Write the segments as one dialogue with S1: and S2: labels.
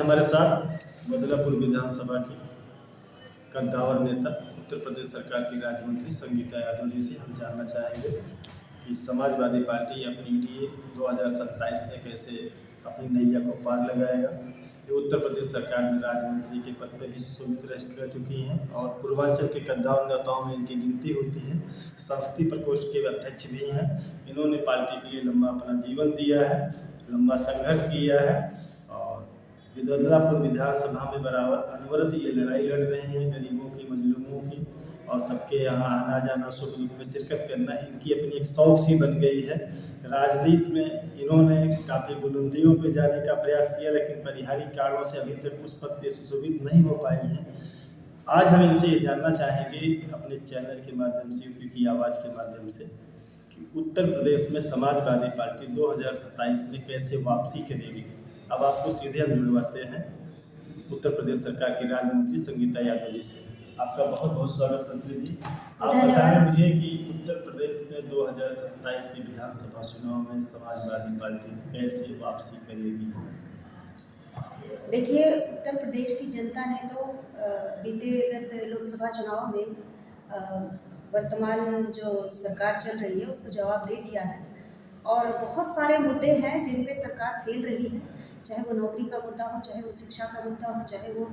S1: हमारे साथ बदलापुर विधानसभा की कद्दावर नेता उत्तर प्रदेश सरकार की राज्य मंत्री संगीता यादव जी से हम जानना चाहेंगे कि समाजवादी पार्टी या पीडीए 2027 में कैसे अपनी नैया को पार लगाएगा। ये उत्तर प्रदेश सरकार में राज्य मंत्री के पद पर भी सुशोभित रह चुकी हैं और पूर्वांचल के कद्दावर नेताओं में इनकी गिनती होती है। संस्कृति प्रकोष्ठ के अध्यक्ष भी हैं। इन्होंने पार्टी के लिए लंबा अपना जीवन दिया है, लंबा संघर्ष किया है और बदलापुर विधानसभा में बराबर अनवरत ये लड़ाई लड़ रहे हैं गरीबों की, मजलूमों की, और सबके यहाँ आना जाना, सुख दुख में शिरकत करना इनकी अपनी एक शौक सी बन गई है। राजनीति में इन्होंने काफ़ी बुलंदियों पे जाने का प्रयास किया, लेकिन पारिवारिक कारणों से अभी तक उस पद पे सुशोभित नहीं हो पाई हैं। आज हम इनसे ये जानना चाहेंगे अपने चैनल के माध्यम से, यूपी की आवाज़ के माध्यम से, कि उत्तर प्रदेश में समाजवादी पार्टी 2027 में कैसे वापसी करेगी। अब आपको सीधे हम जुड़वाते हैं उत्तर प्रदेश सरकार की राज्य मंत्री संगीता यादव जी से। आपका बहुत बहुत स्वागत मंत्री जी। आप बताएं मुझे कि उत्तर प्रदेश में 2027 के विधानसभा चुनाव में समाजवादी पार्टी कैसे वापसी करेगी।
S2: देखिए, उत्तर प्रदेश की जनता ने तो बीते लोकसभा चुनाव में वर्तमान जो सरकार चल रही है उसको जवाब दे दिया है और बहुत सारे मुद्दे हैं जिन पे सरकार फेल रही है, चाहे वो नौकरी का मुद्दा हो, चाहे वो शिक्षा का मुद्दा हो, चाहे वो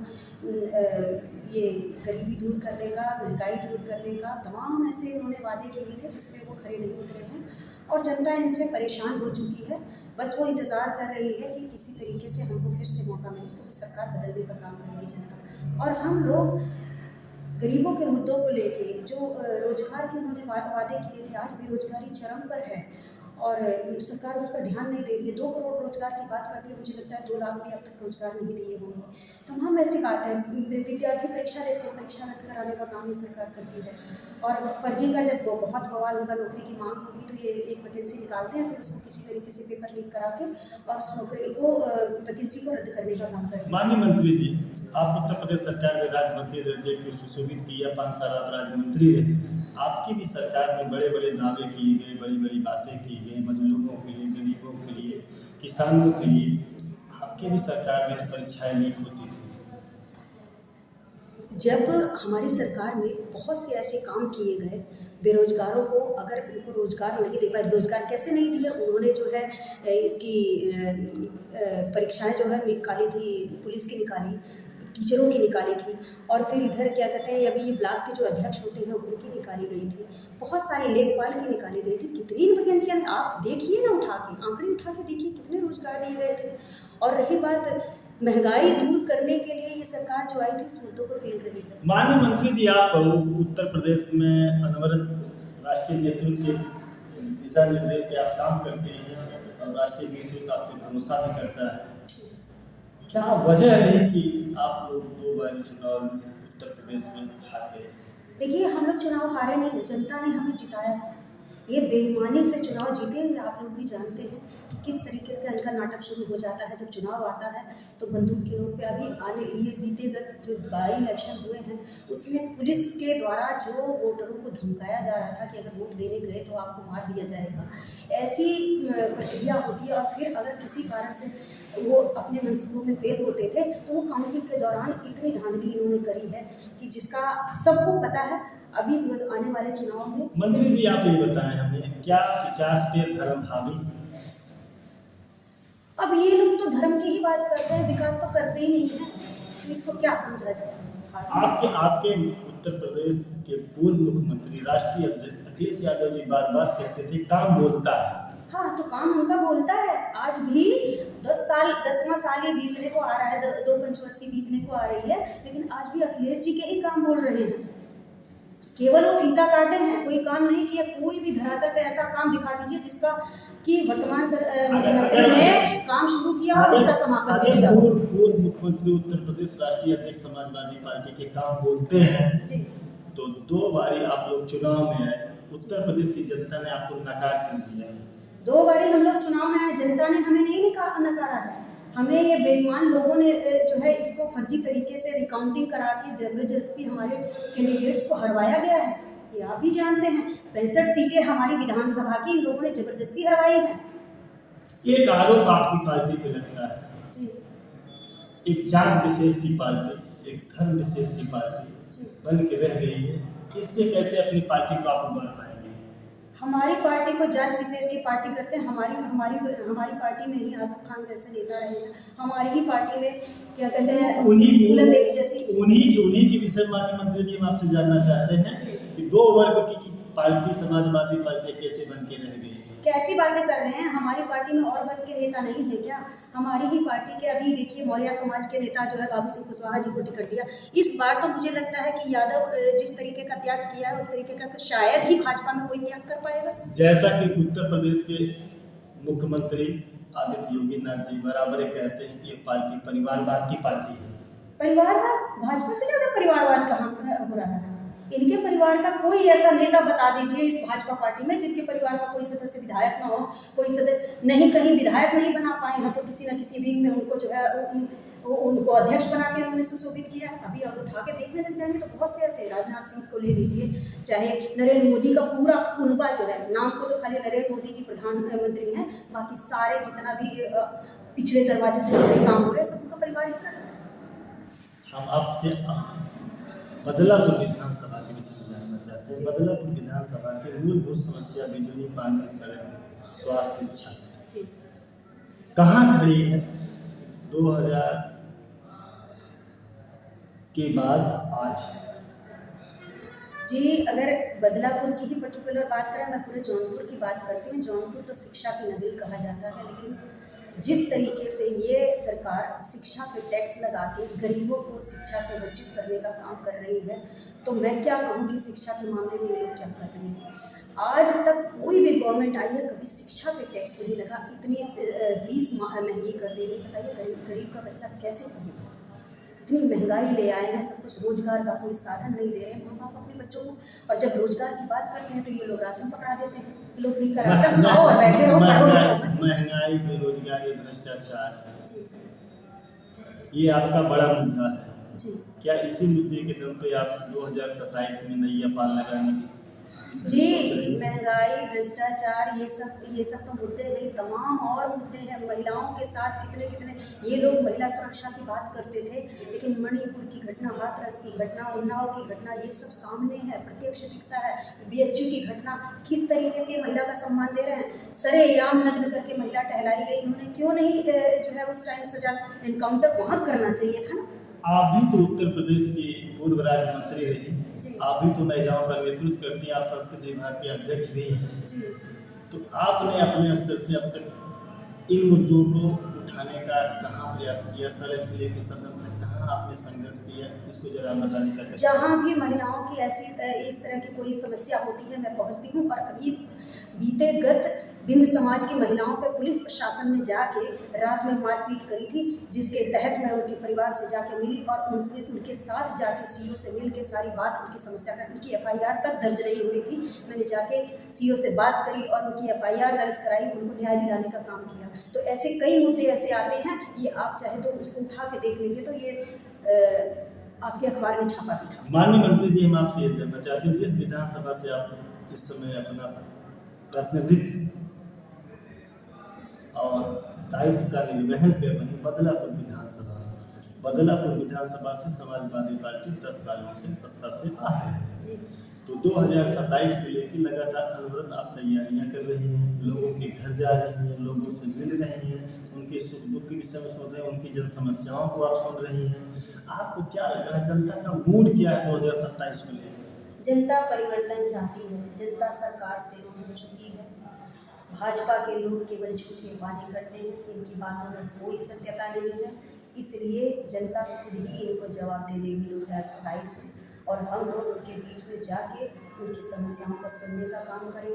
S2: ये गरीबी दूर करने का, महंगाई दूर करने का, तमाम ऐसे उन्होंने वादे किए थे जिस पे वो खरे नहीं उतरे हैं और जनता इनसे परेशान हो चुकी है। बस वो इंतज़ार कर रही है कि किसी तरीके से हमको फिर से मौका मिले तो वो सरकार बदलने का काम करेगी जनता। और हम लोग गरीबों के मुद्दों को लेके जो रोजगार के उन्होंने वादे किए थे, आज बेरोजगारी चरम पर है और सरकार उस पर ध्यान नहीं दे रही है। 2 करोड़ रोजगार की बात करती है, मुझे लगता है 2 लाख भी अब तक रोजगार नहीं दिए होंगे। तमाम ऐसी बात है। विद्यार्थी परीक्षा देते हैं, परीक्षा रद्द कराने का काम ये सरकार करती है और फर्जी का जब बहुत बवाल होगा, नौकरी की मांग होगी तो ये एक वैकेंसी निकालते हैं, फिर उसको किसी तरीके से पेपर लीक करा के और उस नौकरी को वैकेंसी को रद्द करने का काम करते हैं।
S1: माननीय मंत्री जी, आप उत्तर प्रदेश सरकार में राज्य मंत्री दर्जे को सुशोभित किया, 5 साल आप राज्य मंत्री रहे। आपकी भी सरकार में बड़े बड़े दावे किए गए, बड़ी बड़ी बातें की गई, मजलूमों के लिए, गरीबों के लिए, किसानों के लिए। आपकी भी सरकार में परीक्षाएं लीक होती थी।
S2: जब हमारी सरकार में बहुत से ऐसे काम किए गए, बेरोजगारों को अगर उनको रोजगार नहीं दे पाए, रोजगार कैसे नहीं दिया, उन्होंने जो है इसकी परीक्षाएं जो है निकाली थी, पुलिस की निकाली, टीचरों की निकाली थी और फिर इधर क्या कहते हैं, अभी ये ब्लॉक के जो अध्यक्ष होते हैं उनकी निकाली गई थी, बहुत सारे लेखपाल की निकाली गई थी। कितनी वैकेंसियाँ आप देखिए ना, उठा के आंकड़े उठा के देखिए कितने रोजगार दिए गए थे। और रही बात महंगाई दूर करने के लिए ये सरकार जो आई थी उस मुद्दों को फेल रही है।
S1: माननीय मंत्री जी, आप उत्तर प्रदेश में अनवरत राष्ट्रीय नेतृत्व के दिशा निर्देश पे आप काम करते हैं और राष्ट्रीय नेतृत्व आप पे भरोसा भी करता है। क्या वजह रही कि आप लोग 2 बार चुनाव उत्तर प्रदेश में हार गए?
S2: देखिए, हम लोग चुनाव हारे नहीं, जनता ने हमें जिताया था। ये बेईमानी से चुनाव जीते हैं, आप लोग भी जानते हैं कि किस तरीके का इनका नाटक शुरू हो जाता है। जब चुनाव आता है तो बंदूक के नोक पे अभी ये बीतेगत जो 22 इलेक्शन हुए हैं उसमें पुलिस के द्वारा जो वोटरों को धमकाया जा रहा था कि अगर वोट देने गए तो आपको मार दिया जाएगा, ऐसी प्रक्रिया होती है। और फिर अगर किसी कारण से वो अपने मंसूबों में फेल होते थे तो वो काउंटिंग के दौरान इतनी धांधली इन्होंने करी है कि जिसका सबको पता है। अभी आने वाले चुनाव में
S1: मंत्री जी, आप ये बताएं हमें, क्या विकास पे धर्म हावी?
S2: अब ये लोग तो धर्म की ही बात करते हैं, विकास तो करते ही नहीं है, तो इसको क्या समझा जाए।
S1: आपके उत्तर प्रदेश के पूर्व मुख्यमंत्री राष्ट्रीय अध्यक्ष अखिलेश यादव जी बार बार कहते थे काम बोलता है।
S2: हाँ, तो काम उनका बोलता है। आज भी 10वां साल ये बीतने को आ रहा है, 2 पंचवर्षीय बीतने को आ रही है, लेकिन आज भी अखिलेश जी के ही काम बोल रहे हैं। केवल वो फीता काटे हैं, कोई काम नहीं किया। कोई भी धरातल पे ऐसा काम दिखा दीजिए जिसका कि वर्तमान मुख्यमंत्री ने काम शुरू किया और उसका समापन भी किया।
S1: पूर्व मुख्यमंत्री उत्तर प्रदेश राष्ट्रीय अध्यक्ष समाजवादी पार्टी के काम बोलते हैं जी। तो 2 बारी आप लोग चुनाव में आए, उत्तर प्रदेश की जनता ने आपको नकार कर दिया।
S2: 2 बारी हम लोग चुनाव में आए, जनता ने हमें नहीं नकारा है। हमें ये बेईमान लोगों ने जो है इसको फर्जी तरीके से रिकाउंटिंग करा के जबरदस्ती हमारे कैंडिडेट्स को हरवाया गया है। ये आप भी जानते हैं, 65 सीटें हमारी विधानसभा की इन लोगों ने जबरदस्ती हरवाई है।
S1: एक आरोप आपकी पार्टी पे लगता है जी, एक जात विशेष की पार्टी, एक धर्म विशेष की पार्टी
S2: जी।
S1: बन के रह गई है। इससे कैसे अपनी पार्टी को आप उभार पाएंगे?
S2: हमारी पार्टी को जात विशेष की पार्टी करते हैं। हमारी हमारी हमारी पार्टी में ही आसिफ खान जैसे नेता रहे हैं। हमारी ही पार्टी में क्या कहते हैं फूलन देवी जैसी
S1: उन्हीं की विषय माननीय मंत्री जी हम आपसे जानना चाहते हैं
S2: जी।
S1: कि दो वर्ग की पार्टी समाजवादी पार्टी कैसे बन के रह गई?
S2: कैसी बातें कर रहे हैं? हमारी पार्टी में और वर्ग के नेता नहीं है क्या? हमारी ही पार्टी के अभी देखिए मौर्य समाज के नेता जो है बाबू सिंह कुशवाहा जी को टिकट दिया। इस बार तो मुझे लगता है कि यादव जिस तरीके का त्याग किया है उस तरीके का तो शायद ही भाजपा में कोई त्याग कर पाएगा।
S1: जैसा कि उत्तर प्रदेश के मुख्यमंत्री आदित्य योगी नाथ जी बराबर ये कहते हैं कि ये पार्टी परिवारवाद की पार्टी है।
S2: परिवारवाद? भाजपा से ज्यादा परिवारवाद कहाँ हो रहा है? इनके परिवार का कोई ऐसा नेता बता दीजिए इस भाजपा पार्टी में जिनके परिवार का कोई सदस्य विधायक ना हो, कोई सदस्य नहीं, कहीं विधायक नहीं बना पाए हैं तो किसी न किसी विंग में उनको जो है उनको अध्यक्ष बना के उन्होंने सुशोभित किया है। अभी अब उठा के देखने लग जाएंगे तो बहुत से ऐसे, राजनाथ सिंह को ले लीजिए, चाहे नरेंद्र मोदी का पूरा कुनबा जो है, नाम को तो खाली नरेंद्र मोदी जी प्रधानमंत्री हैं, बाकी सारे जितना भी पिछले दरवाजे से जुड़े काम हो रहे हैं सबका परिवार ही कर रहा है।
S1: हम आपसे बदलापुर विधानसभा के विषय में जानना चाहते हैं। बदलापुर विधानसभा की मूलभूत समस्या बिजली, पानी, सड़क, स्वास्थ्य, शिक्षा कहाँ खड़ी है? 2000 के बाद आज
S2: जी, अगर बदलापुर की ही पर्टिकुलर बात करें, मैं पूरे जौनपुर की बात करती हूँ। जौनपुर तो शिक्षा की नगरी कहा जाता है, लेकिन जिस तरीके से ये सरकार शिक्षा पे टैक्स लगा के गरीबों को शिक्षा से वंचित करने का काम कर रही है, तो मैं क्या कहूँ कि शिक्षा के मामले में ये लोग क्या कर रहे हैं। आज तक कोई भी गवर्नमेंट आई है कभी शिक्षा पे टैक्स नहीं लगा। इतनी फीस महंगी कर दी गई, बताइए गरीब का बच्चा कैसे पढ़ेगा? इतनी महंगाई ले आए हैं, सब कुछ रोजगार का कोई साधन नहीं दे रहे हैं माँ बाप अपने बच्चों को। और जब रोजगार की बात करते हैं तो ये लोग राशन पकड़ा देते हैं, लोग फ्री का राशन खाओ और बैठे रहो, पढ़ो लिखो।
S1: महंगाई, बेरोजगारी, भ्रष्टाचार
S2: जी
S1: ये आपका बड़ा मुद्दा है
S2: जी
S1: क्या? इसी मुद्दे के दम पे आप 2027 में नैया पाल लगाने की
S2: जी, महंगाई, भ्रष्टाचार, ये सब तो मुद्दे हैं, तमाम और मुद्दे हैं। महिलाओं के साथ कितने कितने ये लोग महिला सुरक्षा की बात करते थे, लेकिन मणिपुर की घटना, हाथरस की घटना, उन्नाव की घटना, ये सब सामने है, प्रत्यक्ष दिखता है। BHU की घटना, किस तरीके से महिला का सम्मान दे रहे हैं। सरेआम नग्न करके महिला टहलाई गई, इन्होंने क्यों नहीं जो है उस टाइम सजा, एनकाउंटर वहाँ करना चाहिए था ना।
S1: आप भी तो उत्तर प्रदेश की पूर्व राज्य मंत्री रही, आप भी तो महिलाओं का नेतृत्व करती हैं, आप संस्कृति विभाग के अध्यक्ष भी हैं, तो आपने अपने स्तर से अब तक इन मुद्दों को उठाने का कहाँ प्रयास किया? सड़क से लेकर सदन तक कहाँ आपने संघर्ष किया? इसको जरा बताने का।
S2: जहाँ भी महिलाओं की ऐसी इस तरह की कोई समस्या होती है मैं पहुँचती हूँ। और अभी बीते गत बिंद समाज की महिलाओं पर पुलिस प्रशासन ने जाके रात में मारपीट करी थी, जिसके तहत मैं उनके परिवार से जाके मिली और उनके साथ जाके CO से मिल के सारी बात, उनकी समस्या का, उनकी FIR तक दर्ज नहीं हो रही थी, मैंने जाके CO से बात करी और उनकी FIR दर्ज कराई, उनको न्याय दिलाने का काम किया। तो ऐसे कई मुद्दे ऐसे आते हैं, ये आप चाहे तो उसको उठा के देख लेंगे तो ये आपके अखबार में छापा भी था।
S1: माननीय मंत्री जी, हम आपसे ये जानना चाहते हैं, जिस विधानसभा से आप इस समय अपना प्रतिनिधित्व और दायित्व का निर्वहन कर रहे हैं, बदलापुर विधानसभा से समाजवादी पार्टी 10 सालों से सत्ता से बाहर है, तो 2027 को लेकर लगातार अनवरत आप तैयारियां कर रही हैं, लोगों के घर जा रही हैं, लोगों से मिल रही हैं, उनके सुख दुख के विषय में सुन रहे हैं, उनकी जन समस्याओं को आप सुन रही हैं। आपको क्या लग रहा है, जनता का मूड क्या है 2027 को लेकर?
S2: जनता परिवर्तन चाहती है, जनता सरकार से रूठ चुकी है। भाजपा के लोग केवल झूठे वादे करते हैं, इनकी बातों में कोई सत्यता नहीं है, इसलिए जनता खुद ही इनको जवाब दे देगी 2027 में। और हम लोग उनके बीच में जाके उनकी समस्याओं को सुनने का काम करेंगे।